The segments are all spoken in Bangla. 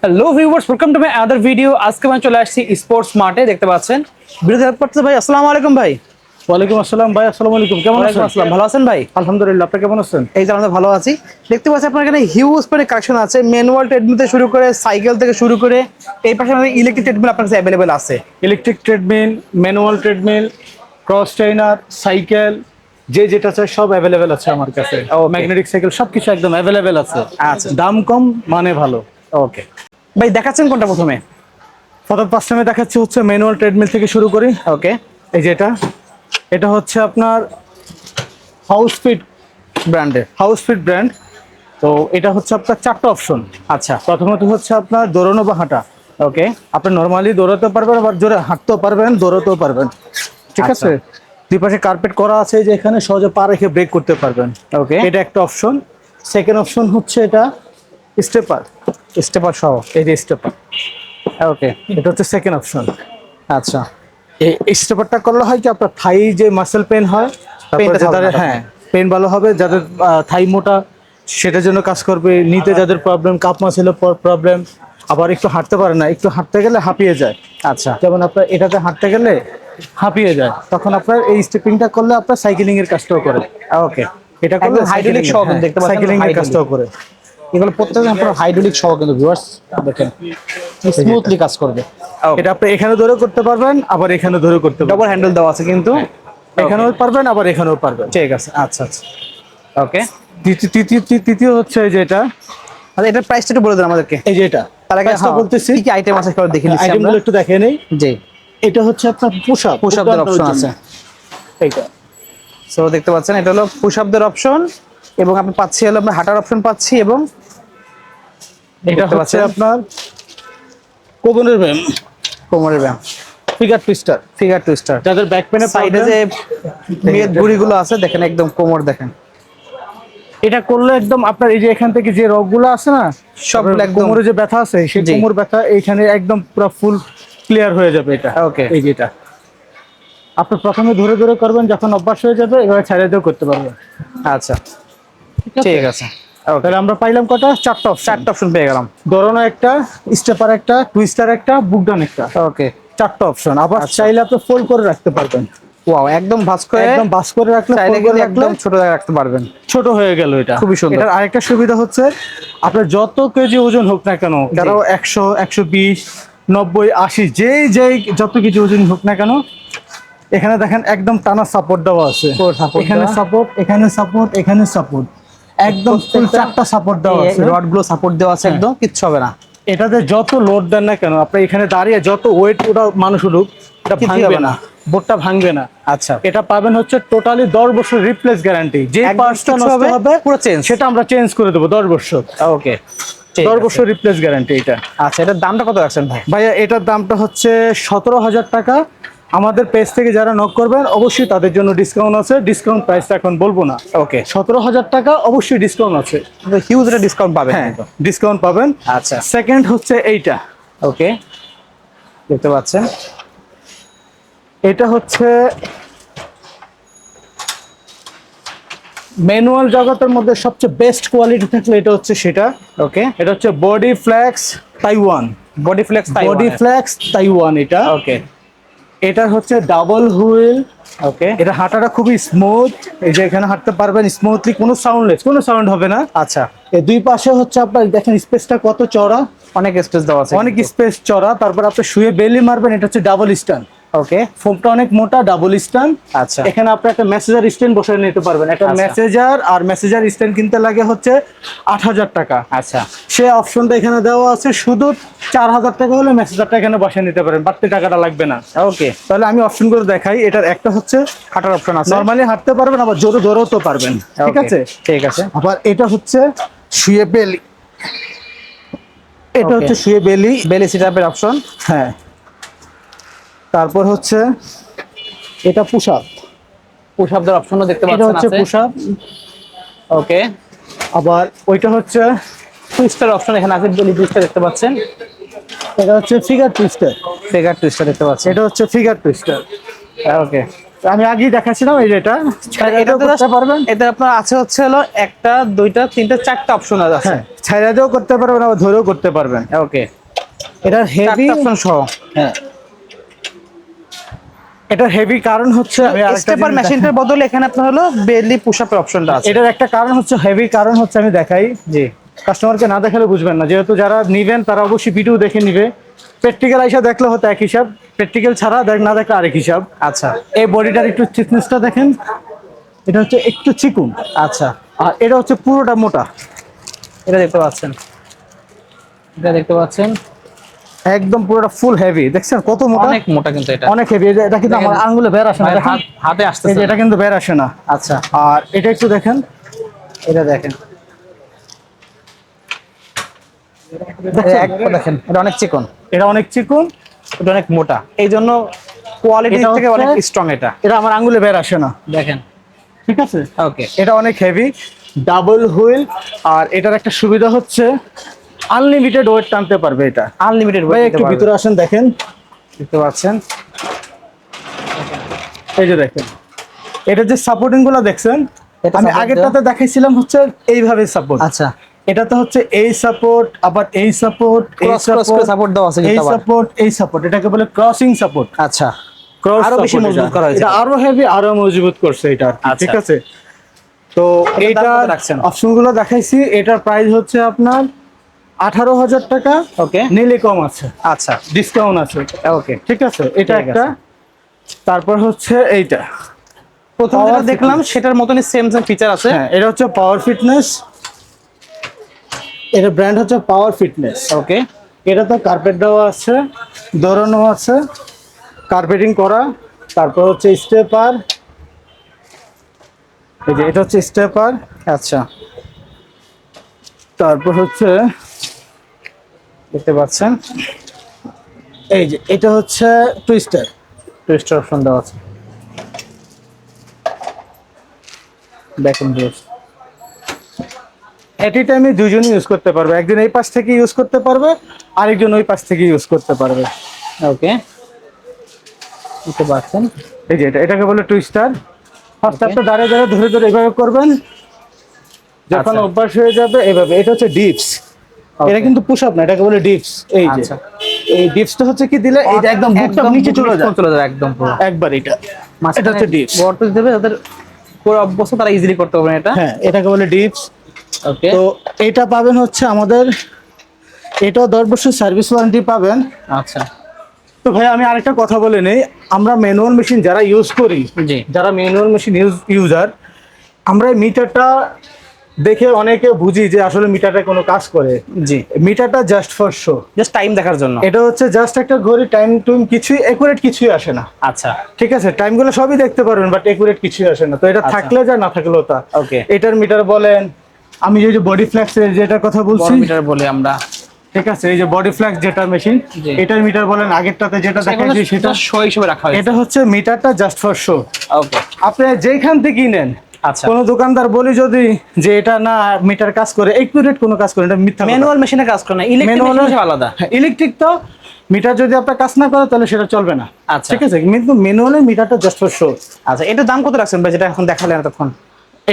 Hello viewers, welcome to my other video. আজকে আমি চলে আসছি স্পোর্টস মার্টে। দেখতে পাচ্ছেন বিরোধী পড়তে ভাই। আসসালামু আলাইকুম ভাই। ওয়ালাইকুম আসসালাম ভাই। আসসালামু আলাইকুম, কেমন ওয়ালাইকুম আছেন? আসসালাম, ভালো আছেন ভাই? আলহামদুলিল্লাহ, আপনি কেমন আছেন? এই যে আমরা ভালো আছি। দেখতে পাচ্ছি আপনার এখানে হিউজ পরিমাণে কালেকশন আছে, ম্যানুয়াল ট্রেডমিল থেকে শুরু করে সাইকেল থেকে শুরু করে এই পাশে আমাদের ইলেকট্রিক ট্রেডমিল আপনার কাছে অ্যাভেলেবেল আছে। Electric treadmill, manual treadmill, cross trainer, cycle, যে যেটা চাই সব অ্যাভেলেবেল আছে আমার কাছে। Okay. ম্যাগনেটিক সাইকেল সবকিছু একদম অ্যাভেলেবেল আছে। আচ্ছা, দাম কম, মানে ভালো। ওকে ভাই, দেখাচ্ছেন কোনটা প্রথমে? প্রথম পাঁচটামে দেখাচ্ছি হচ্ছে ম্যানুয়াল ট্রেডমিল থেকে শুরু করি। ওকে, এই যে এটা হচ্ছে আপনার হাউস ফিট ব্র্যান্ড। তো এটা হচ্ছে আপনার চারটা অপশন। আচ্ছা, প্রথমত হচ্ছে আপনার দৌড়ানো বা হাঁটা। ওকে, আপনি নরমালি দৌড়াতে পারবেন, আবার জোরে হাঁটতেও পারবেন, দৌড়াতেও পারবেন। ঠিক আচ্ছা। আছে। দুই পাশে কার্পেট করা আছে, যে এখানে সহজে পা রেখে ব্রেক করতে পারবেন। ওকে, এটা একটা অপশন। সেকেন্ড অপশন হচ্ছে এটা স্টেপার সহ। এই যে স্টেপার, ওকে, এটা হচ্ছে সেকেন্ড অপশন। আচ্ছা। এই স্টেপারটা করলে হয় কি, আপনার থাই যে মাসেল পেন হয়, পেনটা থাকবে না তখন। হ্যাঁ, পেন ভালো হবে। যাদের থাই মোটা, সেটার জন্য কাজ করবে। নিতে যাদের প্রবলেম, কাপ মাসেলের প্রবলেম, আবার একটু হাঁটতে পারে না, একটু হাঁটতে গেলে হাঁপিয়ে যায়। আচ্ছা, যেমন আপনার এটাতে হাঁটতে গেলে হাঁপিয়ে যায়, তখন আপনার এই স্টেপিংটা করলে আপনার সাইকেলিং এর কাজটাও করে। ওকে। এটা করলে একদম হাইড্রোলিক সহ কিন্তু দেখতে পাচ্ছেন, সাইকেলিং এর হাইড্রোলিক। কাজটাও করে। এগুলো প্রত্যেকটা আপনার হাইড্রোলিক সহ কিন্তু ভিউয়ার্স দেখেন স্মুথলি কাজ করবে। এটা আপনি এখানে ধরে করতে পারবেন, আবার এখানে ধরে করতে পারবেন। ডবল হ্যান্ডেল দেওয়া আছে কিন্তু। এখানেও পারবেন, আবার এখানেও পারবেন। ঠিক আছে, আচ্ছা আচ্ছা, ওকে। তৃতীয় হচ্ছে এই যে এটা। আচ্ছা, এটার প্রাইসটা একটু বলে দেন আমাদেরকে। এই যে এটা তার আগে প্রাইসটা বলতেছি, কি কি আইটেম আছে সেটা দেখে নিচ্ছি আমরা। আইটেমগুলো একটু দেখে নেই। জি, এটা হচ্ছে আপনার পুশ আপদের অপশন আছে। এইটা সো দেখতে পাচ্ছেন এটা হলো পুশ আপদের অপশন, এবং আপনি পাচ্ছি হলো আমরা হাঁটার অপশন পাচ্ছি, এবং এটা দেখতে হচ্ছে পাচ্ছেন আপনার কোমরের ব্যায়াম, কোমরের ব্যায়াম, ফিগার টুইস্টার। Figure twister. যাদের ব্যাক পেনে সাইডে যে মেদ বুড়িগুলো আছে দেখেন, একদম কোমর দেখেন। এটা করলে একদম আপনার এই যে এখান থেকে যে রগগুলো আছে না, সবগুলো একদম- কোমরে যে ব্যথা আছে, সেই জি। কোমর ব্যথা এইখানে একদম পুরো ফুল ক্লিয়ার হয়ে যাবে এটা। ওকে, এই যেটা আপনি প্রথমে ধরে ধরে করবেন, যখন অভ্যাস হয়ে যাবে এভাবে ছেড়ে দিয়েও করতে পারবেন। আচ্ছা, ঠিক আছে। ওকে, তাহলে আমরা পাইলাম কটা? চারটা অপশন। চারটা অপশন পেয়ে গেলাম। দৌড়ানো একটা, স্টেপার একটা, টুইস্টার একটা, বুকডাউন একটা। ওকে, চারটা অপশন। আবার আচ্ছা। চাইলে আপনি ফোল্ড করে রাখতে পারবেন। ওয়াও, একদম ভাঁজ করে একদম বাস করে রাখলে, চাইলে fold করে কিন্তু রাখলে একদম ছোট জায়গায় রাখতে পারবেন। ছোট হয়ে গেল। এটা খুবই সুন্দর। এটার আরেকটা সুবিধা হচ্ছে, আপনার যত কেজি ওজন হোক না কেন, কারো 100, 120, 90, 80, যেই যত কেজি ওজন হোক না কেন, এখানে দেখেন একদম টানা সাপোর্ট দেওয়া আছে। এখানে সাপোর্ট, এখানে সাপোর্ট, এখানে সাপোর্ট, একদম ফুল চারটা সাপোর্ট দেওয়া আছে। রড গুলো সাপোর্ট দেওয়া আছে, একদম কিচ্ছু হবে না। এটাতে যত লোড দেন না কেন, আপনি এখানে দাঁড়িয়ে যত ওয়েট ওটা মানুষ উঠুক, এটা কিছুই ভাঙবে হবে না, না। বোর্ডটা ভাঙবে না। আচ্ছা, এটা পাবেন হচ্ছে টোটালি 10 বছর রিপ্লেস গ্যারান্টি। যে একদম পার্টসটা কিছু নষ্ট হবে পুরো চেঞ্জ। সেটা আমরা চেঞ্জ করে দেবো 10 বছর। ওকে, 10 বছর রিপ্লেস গ্যারান্টি এটা। আচ্ছা, এটার দামটা কত রাখছেন ভাই? ভাইয়া এটার দামটা হচ্ছে 17,000 টাকা। আমাদের পেজ থেকে যারা নক করবেন অবশ্যই তাদের জন্য ডিসকাউন্ট আছে। ডিসকাউন্ট প্রাইসটা এখন বলবো না। ওকে, 17,000 টাকা অবশ্যই ডিসকাউন্ট আছে। হিউজ একটা ডিসকাউন্ট পাবেন হ্যাঁ, কিন্তু। ডিসকাউন্ট পাবেন। আচ্ছা, সেকেন্ড হচ্ছে এইটা। ওকে, দেখতে পাচ্ছেন এটা হচ্ছে ম্যানুয়াল জগতের মধ্যে সবচেয়ে বেস্ট কোয়ালিটি থাকলে এটা হচ্ছে সেটা। ওকে, এটা হচ্ছে body flex Taiwan. Body flex Taiwan এটা। ওকে, এটা হচ্ছে ডাবল হুইল। ওকে, এটা হাঁটাটা খুবই স্মুথ। এই যে এখানে হাঁটতে পারবেন স্মুথলি, কোনো সাউন্ড হবে না। আচ্ছা, এই দুই পাশে হচ্ছে আপনার দেখেন স্পেসটা কত চওড়া, অনেক স্পেস দেওয়া আছে, অনেক স্পেস চওড়া। তারপর আপনি শুয়ে বেলি মারবেন, এটা হচ্ছে ডাবল স্ট্যান্ড। ওকে, ফোমটা অনেক মোটা, ডাবল স্ট্যান্ড। আচ্ছা, এখানে আপনি একটা মেসেজার স্ট্যান্ড বসিয়ে নিতে পারবেন। একটা আচ্ছা। মেসেজার স্ট্যান্ড কিনতে লাগে হচ্ছে 8,000 টাকা। আচ্ছা, সে অপশনটা এখানে দেওয়া আছে। শুধু 4,000 টাকা হলে মেসেজারটা এখানে বসিয়ে নিতে পারেন, বাড়তি টাকাটা লাগবে না। ওকে, তাহলে আমি অপশন করে দেখাই। এটার একটা হচ্ছে হাঁটার অপশন আছে। নরমালি হাঁটতে পারবেন, আবার জোরে দৌড়াতেও পারবেন। ঠিক Okay, আছে, ঠিক আছে। আবার এটা হচ্ছে শুয়ে বেলি। এটা Okay. হচ্ছে শুয়ে বেলি। বেলি সিট আপের অপশন। হ্যাঁ, তারপর হচ্ছে এটা পুশ আপ। পুশ আপদের অপশনও দেখতে এটা পাচ্ছেন হচ্ছে আছে। Push up. ওকে, আবার ওইটা হচ্ছে, টুইস্টার অপশন এখানে আছে, বেলি টুইস্টার দেখতে পাচ্ছেন। এটা হচ্ছে ফিগার টুইস্টার। ফিগার টুইস্টার দেখতে পাচ্ছেন। এটা হচ্ছে ফিগার টুইস্টার। ওকে, আমি আগেই দেখাচ্ছিলাম এই যে এটা এটাতে করতে পারবেন। এটা আপনার আছে হচ্ছে হলো একটা দুইটা তিনটা চারটা অপশন আছে। হ্যাঁ, ছাইরা দিয়েও করতে পারবেন, আবার ধরেও করতে পারবেন। ওকে, এটার হেভি চারটা অপশন সহ। হ্যাঁ, এটার হেভি কারণ হচ্ছে আমি আরেকটা স্টেপার জিনিস মেশিনটার বদলে এখানে আপনার হলো বেলি পুশ আপের অপশনটা আছে। এটার একটা কারণ হচ্ছে হেভি কারণ হচ্ছে আমি দেখাই, জি, কাস্টমারকে না দেখালে বুঝবেন না, যেহেতু যারা নিবেন তারা অবশ্যই ভিডিও দেখে নিবে। প্র্যাকটিক্যাল আইসা দেখলে হতো এক হিসাব, প্র্যাকটিক্যাল ছাড়া না দেখলে আরেক হিসাব। আচ্ছা এই বডিটার একটু থিকনেসটা দেখেন, এটা হচ্ছে একটু চিকুন, আচ্ছা, আর এটা হচ্ছে পুরোটা মোটা। এটা দেখতে পাচ্ছেন, এটা দেখতে পাচ্ছেন একদম পুরোটা ফুল হেভি, দেখছেন কত মোটা, অনেক মোটা কিন্তু এটা অনেক হেভি। এটা কিন্তু আমার আঙ্গুলে বের আসে না, ভাই, দেখেন। হাতে এই আসতেছে যে এটা কিন্তু বের আসে না। আচ্ছা, আর এটা একটু দেখেন, এটা দেখেন, দেখেন এটা অনেক চিকন, এটা অনেক চিকুন, এটা অনেক মোটা, এই জন্য কোয়ালিটি এটা থেকে হচ্ছে- অনেক স্ট্রং এটা। এটা আমার আঙ্গুলে বের আসে না, দেখেন, ঠিক আছে। ওকে, এটা অনেক হেভি, ডাবল হুইল। আর এটার একটা সুবিধা হচ্ছে আনলিমিটেড ওয়েট টানতে পারবে এটা। আনলিমিটেড ভাই একটু ভিতরে আসেন, দেখেন, দেখতে পাচ্ছেন, এই যে দেখেন, এটা যে সাপোর্টিং গুলো দেখছেন, এটা আমি support আগেরটাতে দেখাইছিলাম হচ্ছে এইভাবে সাপোর্ট। আচ্ছা, এটাতে হচ্ছে এই সাপোর্ট, আবার এই সাপোর্ট, এই ক্রস ক্রস করে সাপোর্ট দেওয়া আছে এই কিন্তু আবার। সাপোর্ট, এই সাপোর্ট, এটাকে বলে ক্রসিং সাপোর্ট। আচ্ছা, ক্রস আরো বেশি মজবুত করা হয়েছে। এটা আরো হেভি, আরো মজবুত করছে এটা, আচ্ছা। ঠিক আছে। তো এটার দাম এইটা কত রাখছেন? অপশনগুলো দেখাইছি, এটার প্রাইস হচ্ছে আপনার 18,000 টাকা। ওকে, নিলে কম আছে, আচ্ছা, ডিসকাউন্ট আছে, ওকে। ঠিক আছে। এটা ঠিক একটা, তারপর হচ্ছে এইটা, প্রথম যেটা Power দেখলাম fitness। সেটার মতনই সেম সেম ফিচার আছে। হ্যাঁ, এটা হচ্ছে পাওয়ার ফিটনেস, এর ব্র্যান্ড হচ্ছে পাওয়ার ফিটনেস। ওকে, এটা তো কার্পেট দেওয়া আছে, দৌড়ানো আছে, কার্পেটিং করা। তারপর হচ্ছে স্টেপার, এই যে এটা হচ্ছে স্টেপার। আচ্ছা, তারপর হচ্ছে দেখতে পাচ্ছেন এই যে এটা হচ্ছে টুইস্টার। টুইস্টার অপশন দেওয়া আছে। দেখুন ভিউয়ার্স, এট এ টাইমে দুইজনই ইউজ করতে পারবে, একজন এই পাশ থেকে ইউজ করতে পারবে, আরেকজন ওই পাশ থেকে ইউজ করতে পারবে। ওকে, দেখতে পাচ্ছেন, এই যে এটাকে বলে টুইস্টার। First Okay. আপনি দাঁড়িয়ে দাঁড়িয়ে ধরে ধরে এইভাবে করবেন, যখন আচ্ছা। অভ্যাস হয়ে যাবে এইভাবে। এটা হচ্ছে ডিপস, এটা কিন্তু পুশ আপ না, এটাকে বলে ডিপস। এই যে আচ্ছা। এই ডিপসটা হচ্ছে কি দিলে এই যে একদম বুকটা নিচে চলে যায় চলে যাবে একদম পুরো। একবার। এটা হচ্ছে ডিপস। গর্ত দেবে তাদের পুরো অভ্যস্ত, তারা ইজিলি করতে পারবেন এটা। হ্যাঁ, এটাকে বলে ডিপস। ওকে, তো এটা পাবেন হচ্ছে আমাদের, এটাও 10 বছর সার্ভিস ওয়ারেন্টি পাবেন। আচ্ছা, তো ভাই আমি আরেকটা কথা বলে নেই, আমরা ম্যানুয়াল মেশিন যারা ইউজ করি, জি, যারা ম্যানুয়াল মেশিন ইউজার, আমরা এই মিটারটা দেখে অনেকে বুঝি যে আসলে মিটারটা কোনো কাজ করে। জি, মিটারটা just for show, just time দেখার জন্য। এটা হচ্ছে জাস্ট একটা ঘড়ি, টাইম টুইম কিছুই একুরেট কিছুই আসে না, আচ্ছা, ঠিক আছে। টাইমগুলো সবই দেখতে পারবেন, বাট একুরেট কিছুই আসে না। তো এটা আচ্ছা। থাকলে যা, না থাকলেও তা। ওকে, এটার মিটার বলেন, আমি যে বডি ফ্ল্যাক্স যেটার কথা বলছি, বড় মিটার বলি আমরা। ঠিক আছে, এই যে বডি ফ্ল্যাক্স যেটা মেশিন, জি। এটার মিটার বলেন, আগেরটাতে যেটা দেখাচ্ছি সেটা, শো হিসেবে রাখা হয়েছে। এটা হচ্ছে মিটারটা জাস্ট ফর শো। ওকে, আপনি যেখান থেকেই নেন, আচ্ছা, কোনো দোকানদার বলি যদি যে এটা না মিটার কাজ করে, একুরেট কোনো কাজ করে, এটা মিথ্যা। ম্যানুয়াল মেশিনে কাজ করে না, ইলেকট্রিক মেশিন আলাদা। ইলেকট্রিক তো মিটার যদি আপনার কাজ না করে তাহলে সেটা চলবে না, আচ্ছা। ঠিক আছে। কিন্তু ম্যানুয়ালের মিটারটা জাস্ট ফর শো। আচ্ছা, এটার দাম কত রাখছেন ভাই, যেটা এখন দেখালেন এতক্ষণ?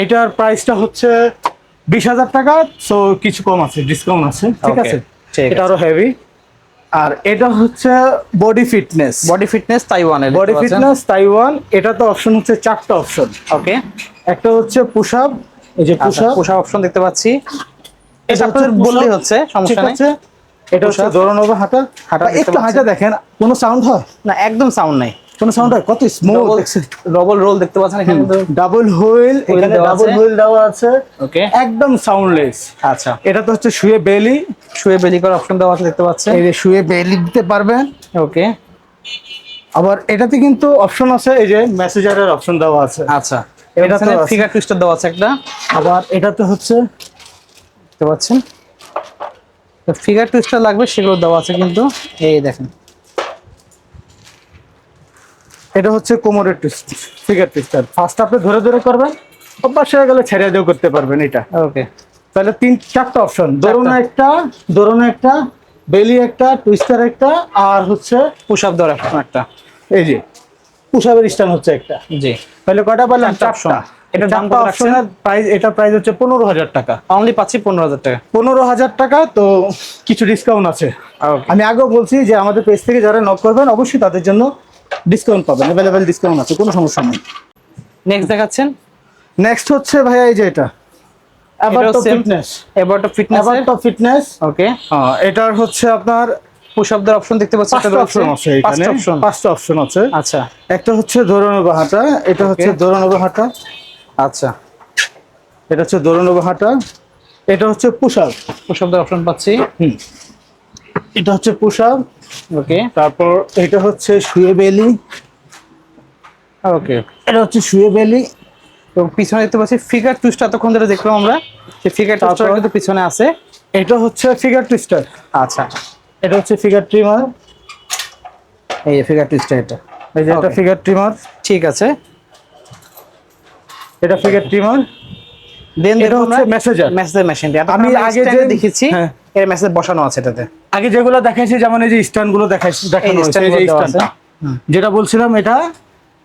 এটার প্রাইসটা হচ্ছে 20,000 টাকা। সো কিছু কম আছে, ডিসকাউন্ট আছে, ঠিক Okay, আছে। ঠিক এটা আছে। আরো হেভি। আর এটা হচ্ছে বডি ফিটনেস, বডি ফিটনেস তাইওয়ানের, বডি ফিটনেস তাইওয়ান। এটা তো অপশন হচ্ছে 4টা অপশন। ওকে, একটা হচ্ছে পুশ আপ, এই যে push up, push up option দেখতে পাচ্ছি। এটা এটা আপনাদের হচ্ছে বললেই push up, হচ্ছে, সমস্যা ঠিক নেই। আছে। এটা হচ্ছে Push up। দৌড়ানো বা হাঁটা। হাঁটা দেখতে একটু পাচ্ছি। হাঁটা দেখেন, কোনো সাউন্ড হয় না, একদম সাউন্ড নাই। কোনো সাউন্ড হয়, কত স্মুথ। ডবল রোল দেখতে পাচ্ছেন এখানে কিন্তু। ডাবল হুইল, এখানে দেওয়া ডাবল আছে। হুইল দেওয়া আছে, ওকে, একদম সাউন্ডলেস। আচ্ছা, এটা তো হচ্ছে শুয়ে বেলি, শুয়ে বেলি করার অপশন দেওয়া আছে দেখতে পাচ্ছেন। এই যে শুয়ে বেলি দিতে পারবেন। ওকে, আবার এটাতে কিন্তু অপশন আছে, এই যে মেসেজারের অপশন দেওয়া আছে। আচ্ছা, এটা তো এখানে আছে। ফিগার টুইস্টার দেওয়া আছে একটা, আবার এটাতে হচ্ছে দেখতে পাচ্ছেন। ফিগার টুইস্টার লাগবে সেগুলো দেওয়া আছে কিন্তু, এই দেখেন। এটা হচ্ছে কোমরের টুইস্ট, ফিগার টুইস্টার। ফার্স্ট আপনি ধরে ধরে করবেন, অভ্যাস হয়ে গেলে ছেড়ে দিয়েও করতে পারবেন এটা। ওকে, তাহলে 4টা অপশন, দৌড়ানো একটা, বেলি একটা, টুইস্টার একটা, আর হচ্ছে পুশ আপ দেওয়ার অপশন একটা। এই যে পুশআপের স্ট্যান্ড হচ্ছে একটা। জি, তাহলে কয়টা পেলাম? চারটা option। এটার দাম কত রাখছেন? অপশনের প্রাইস, এটা প্রাইস হচ্ছে 15,000 টাকা। অনলি পাচ্ছি 15,000 টাকা। 15,000 টাকা, তো কিছু ডিসকাউন্ট আছে। ওকে, আমি আগেও বলছি যে আমাদের পেজ থেকে যারা নক করবেন অবশ্যই তাদের জন্য ডিসকাউন্ট পাবেন, অ্যাভেলেবেল ডিসকাউন্ট আছে, কোনো সমস্যা নেই। নেক্সট দেখাচ্ছেন, নেক্সট হচ্ছে ভাইয়া এই যে এটা অ্যাবারটো ফিটনেস। এবারটা ফিটনেস, অ্যাবারটো ফিটনেস, ওকে। এটার হচ্ছে আপনার পুশ আপ দের অপশন দেখতে পাচ্ছেন, পাঁচটা অপশন আছে এখানে, পাঁচটা অপশন আছে। আচ্ছা একটা হচ্ছে দৌড়ানো হাঁটা, এটা হচ্ছে দৌড়ানো হাঁটা, আচ্ছা, এটা হচ্ছে দৌড়ানো হাঁটা, এটা হচ্ছে পুশ আপ। পুশ আপ দের অপশন পাচ্ছি, এটা হচ্ছে পুশ আপ, ওকে তারপর এটা হচ্ছে শুয়ে বেলি, ওকে। এটা হচ্ছে শুয়ে বেলি, এবং পিছনে দেখতে পাচ্ছি ফিগার টুইস্ট, এতক্ষণ ধরে দেখলাম আমরা, সেই ফিগার টুইস্টার কিন্তু পিছনে আছে। এটা হচ্ছে ফিগার টুইস্টার, আচ্ছা, এটা হচ্ছে ফিগার ট্রিমার, এই ফিগার টুইস্টার এটা, এই যে এটা Okay. ফিগার ট্রিমার, ঠিক আছে। এটা ফিগার ট্রিমার। দেন এটা দেখুন হচ্ছে মেসেজার। মেসেজের মেশিনটা আমি আমি আগে আগে যে দেখেছি, হ্যাঁ, এর মেসেজ বসানো আছে এটাতে। আগে যেগুলো দেখাইছি যেমন এই যে স্ট্যান্ড গুলো দেখানো হয়েছে, stand এই যে গুলো দেওয়া স্ট্যান্ডটা, হুম। যেটা বলছিলাম এটা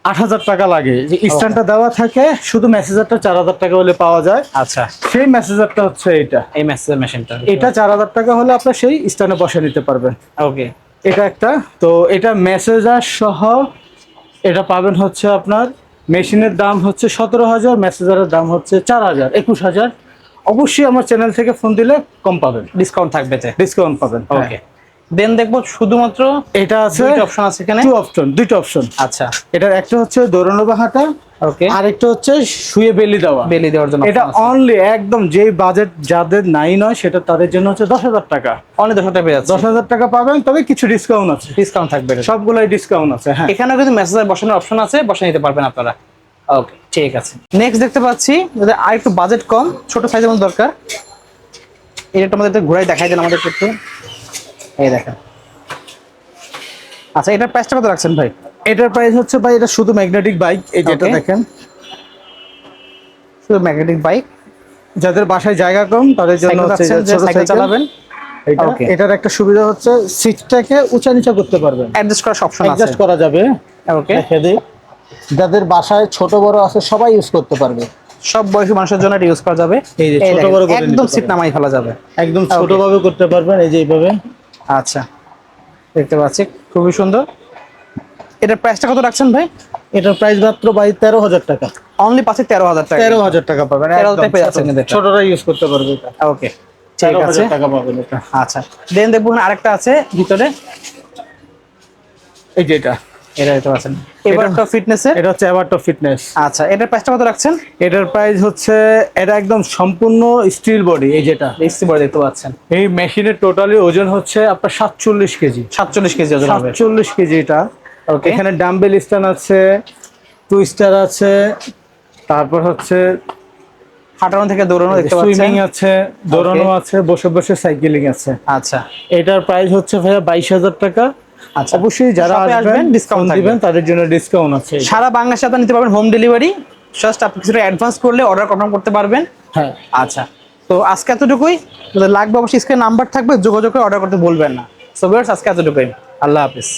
8,000 টাকা লাগে, যে স্ট্যান্ডটা দেওয়া থাকে, শুধু মেসেজারটা 4,000 টাকা হলে পাওয়া যায়। আচ্ছা, সেই মেসেজারটা হচ্ছে এটা, এই মেসেজের মেশিনটা, এটা 4,000 টাকা হলে আপনার সেই স্ট্যান্ডে বসে নিতে পারবেন। ওকে। এটা একটা, তো এটা মেসেজার সহ এটা পাবেন হচ্ছে আপনার, মেশিনের দাম হচ্ছে 17,000, মেসেজারের দাম হচ্ছে 4,000, 21,000। অবশ্যই আমার চ্যানেল থেকে ফোন দিলে কম পাবেন, ডিসকাউন্ট থাকবে তে, ডিসকাউন্ট পাবেন। ওকে। দেন দেখবো শুধুমাত্র এটা আছে দুইটা অপশন আছে এখানে, দুইটা অপশন। আচ্ছা, এটার একটা হচ্ছে দৌড়ানো বা হাঁটা, ওকে। আর একটা হচ্ছে শুয়ে বেলি দেওয়া। বেলি দেওয়ার জন্য এটা অনলি একদম যেই বাজেট যাদের নাই নয় সেটা তাদের জন্য হচ্ছে 10,000 টাকা। অনলি 10 টাকা পেয়ে যাচ্ছে, 10,000 টাকা পাবেন, তবে কিছু ডিসকাউন্ট আছে, ডিসকাউন্ট থাকবে এটাতে। সবগুলাই ডিসকাউন্ট আছে। হ্যাঁ, এখানেও কিন্তু মেসেজার বসানোর অপশন আছে, বসে নিতে পারবেন আপনারা। ওকে, ঠিক আছে। নেক্সট দেখতে পাচ্ছি যদি আর একটু বাজেট কম, ছোট সাইজের মধ্যে দরকার, এটা আমাদের একটু ঘুরাই দেখাই দেন আমাদের একটু, এই দেখেন। আচ্ছা, এটার প্রাইসটা কত রাখছেন ভাই? এটার প্রাইস হচ্ছে ভাই, এটা শুধু ম্যাগনেটিক বাইক, এই যেটা Okay. দেখেন, শুধু ম্যাগনেটিক বাইক, যাদের বাসায় জায়গা কম তাদের জন্য হচ্ছে যে ছোট সাইকেল সাইকেল চালাবেন, এটা। Okay. এটার একটা সুবিধা হচ্ছে সিটটাকে উঁচা নিচা করতে পারবেন, অ্যাডজাস্ট করার অপশন আছে, অ্যাডজাস্ট করা যাবে। ওকে। দেখে দিই, যাদের বাসায় ছোট বড় আছে সবাই ইউজ করতে পারবে, সব বয়সী মানুষের জন্য এটা ইউজ করা যাবে। এই যে এই ছোট দেখেন, বড় করে একদম নিতে সিট পারবেন। নামাই ফেলা যাবে, একদম Okay. ছোট ভাবে করতে পারবেন, এই যে এইভাবে। আচ্ছা, দেখতে পাচ্ছি খুবই সুন্দর। এটার প্রাইসটা কত রাখছেন ভাই? এটার প্রাইস মাত্র ভাই 13,000 টাকা। অনলি পাচ্ছে 13,000 টাকা। 13,000 টাকা পাবেন, 13,000 পেয়ে যাচ্ছেন কিন্তু এটা। ছোটরা ইউজ করতে পারবে এটা। ওকে, ঠিক আছে। 13,000 টাকা পাবেন এটা। আচ্ছা, দেন দেখবো আরেকটা আছে ভিতরে, এই যে এটা, এটা দেখতে পাচ্ছেন এবারটা ফিটনেসের। এটা হচ্ছে অ্যাবারটো ফিটনেস। আচ্ছা, এটার প্রাইসটা কত রাখছেন? এটার প্রাইস হচ্ছে, এটা একদম সম্পূর্ণ স্টিল বডি, এই যেটা, দেখছি বড় দেখতে পাচ্ছেন, এই মেশিনের টোটালি ওজন হচ্ছে আপনার 47 কেজি। 47 কেজি ওজন হবে। 47 কেজি এটা। ওকে, এখানে ডাম্বেল স্ট্যান্ড আছে, টুইস্টার আছে, তারপর হচ্ছে হাঁটানো থেকে দৌড়ানো দেখতে পাচ্ছেন। সুইমিং আছে, দৌড়ানো আছে, বসে বসে সাইকেলিং আছে। আচ্ছা, এটার প্রাইস হচ্ছে ভাইয়া 22,000 টাকা। আচ্ছা, অবশ্যই যারা শপে আসবেন, আসবেন discount ডিসকাউন্ট থাকবে। দিবেন তাদের জন্য ডিসকাউন্ট আছে। সারা বাংলাদেশে আপনি নিতে পারবেন হোম ডেলিভারি, জাস্ট আপনি কিছুটা অ্যাডভান্স করলে অর্ডার কনফার্ম করতে পারবেন। হ্যাঁ, আচ্ছা, তো আজকে এতটুকুই, যদি লাগবে অবশ্যই স্ক্রিনে নাম্বার থাকবে, যোগাযোগ করে অর্ডার করতে ভুলবেন না। সো ভিউয়ার্স, আজকে এতটুকুই, আল্লাহ হাফেজ।